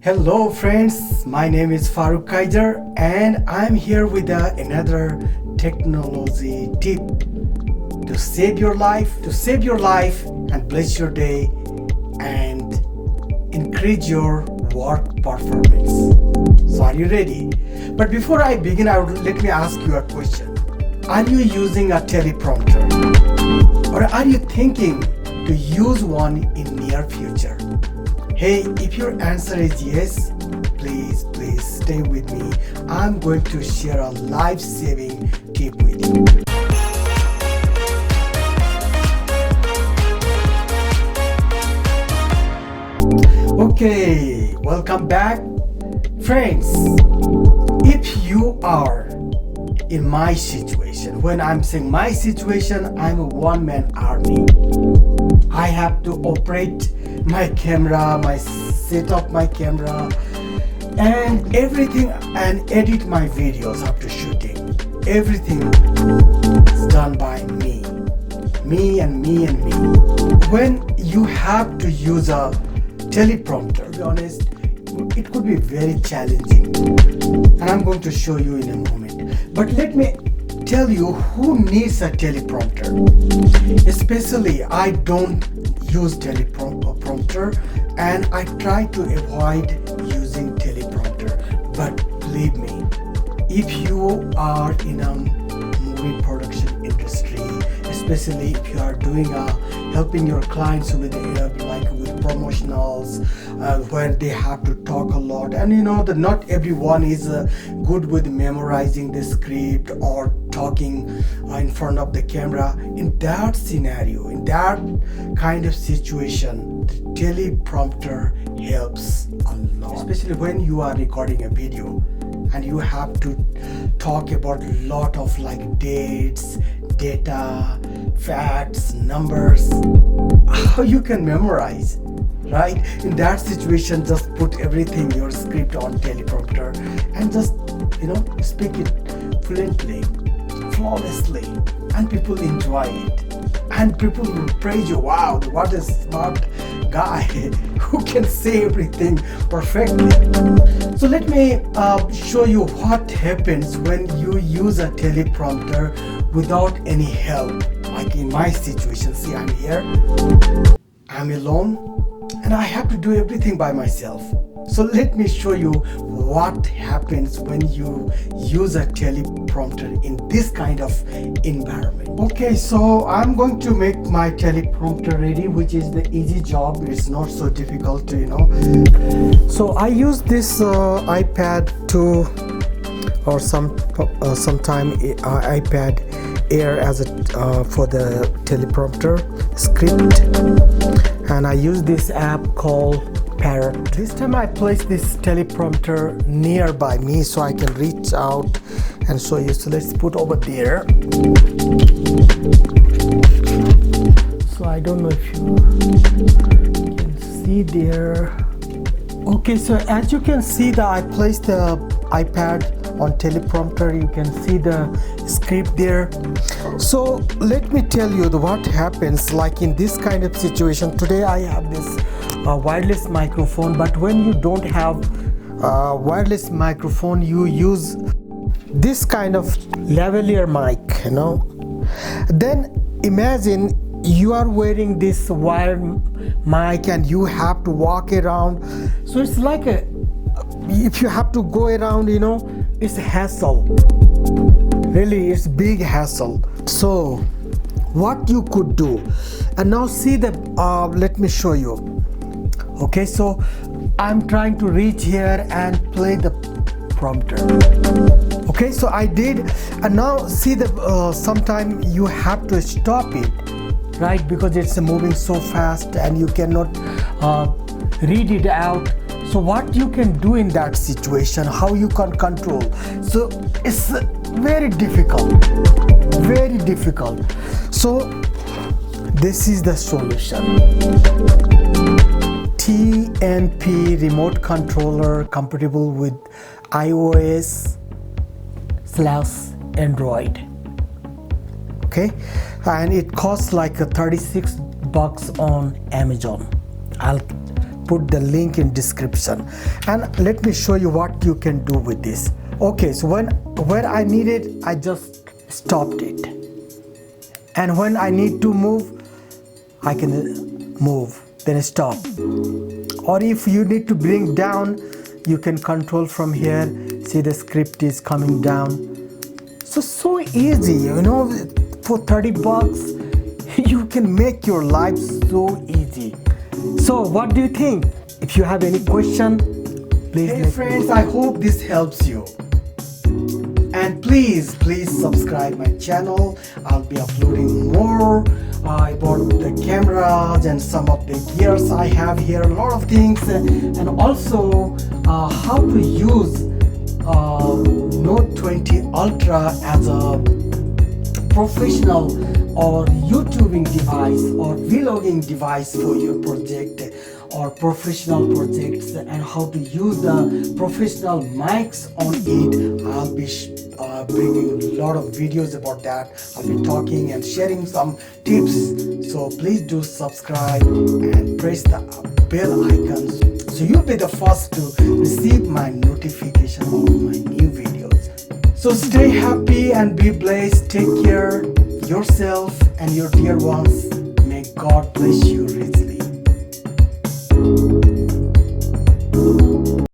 Hello friends, my name is Farooq Kaiser and I'm here with another technology tip to save your life and bless your day and increase your work performance. So are you ready? But before I begin, let me ask you a question. Are you using a teleprompter? Or are you thinking to use one in near future? Hey, if your answer is yes, please stay with me. I'm going to share a life-saving tip with you. Okay, welcome back. Friends, if you are in my situation, when I'm saying my situation, I'm a one-man army. I have to operate my camera, set up my camera and everything, and edit my videos after shooting. Everything is done by me and me. When you have to use a teleprompter, to be honest, it could be very challenging, and I'm going to show you in a moment. But let me tell you who needs a teleprompter. Especially, I don't use teleprompter and I try to avoid using teleprompter. But believe me, if you are in a movie production industry, especially if you are doing helping your clients with with promotionals, where they have to talk a lot, and you know that not everyone is good with memorizing the script or talking in front of the camera. In that scenario, in that kind of situation, the teleprompter helps a lot, especially when you are recording a video and you have to talk about a lot of dates, data, facts, numbers. How you can memorize, right? In that situation, just put everything, your script on teleprompter and just speak it fluently, flawlessly, and people enjoy it. And people will praise you. Wow, what a smart guy who can say everything perfectly. So let me show you what happens when you use a teleprompter without any help. Like in my situation, see, I'm here, I'm alone, and I have to do everything by myself. So let me show you what happens when you use a teleprompter in this kind of environment. Okay, so I'm going to make my teleprompter ready, which is the easy job. It's not so difficult to, So I use this iPad 2 or sometime iPad Air as for the teleprompter script, and I use this app called Pertain. This time I place this teleprompter nearby me so I can reach out and show you. So let's put over there. So I don't know if you can see there. Okay, so as you can see that I placed the iPad on teleprompter. You can see the script there. So let me tell you what happens like in this kind of situation. Today I have this wireless microphone, but when you don't have wireless microphone, you use this kind of lavalier mic, Then imagine you are wearing this wired mic and you have to walk around. So it's like if you have to go around, it's a hassle. Really, it's big hassle. So what you could do, and now see let me show you. Okay, so I'm trying to reach here and play the prompter. Okay, so I did, and now see sometime you have to stop it, right? Because it's moving so fast and you cannot read it out. So what you can do in that situation, how you can control. So it's very difficult. So this is the solution. TNP remote controller compatible with iOS/Android. Okay, and it costs like $36 on Amazon. I'll put the link in description. And let me show you what you can do with this. Okay, so where I need it, I just stopped it. And when I need to move, I can move, then stop. Or if you need to bring down, you can control from here. See, the script is coming down. So easy, you know, for $30 you can make your life so easy. So what do you think? If you have any question, please. Hey friends, I hope this helps you. And please subscribe my channel. I'll be uploading more about the cameras and some of the gears I have here, a lot of things, and also how to use Note 20 Ultra as a professional or YouTubing device or vlogging device for your project or professional projects, and how to use the professional mics on it. I'll be bringing a lot of videos about that. I'll be talking and sharing some tips. So please do subscribe and press the bell icons so you'll be the first to receive my notification of my new videos. So stay happy and be blessed. Take care yourself and your dear ones. May God bless you richly.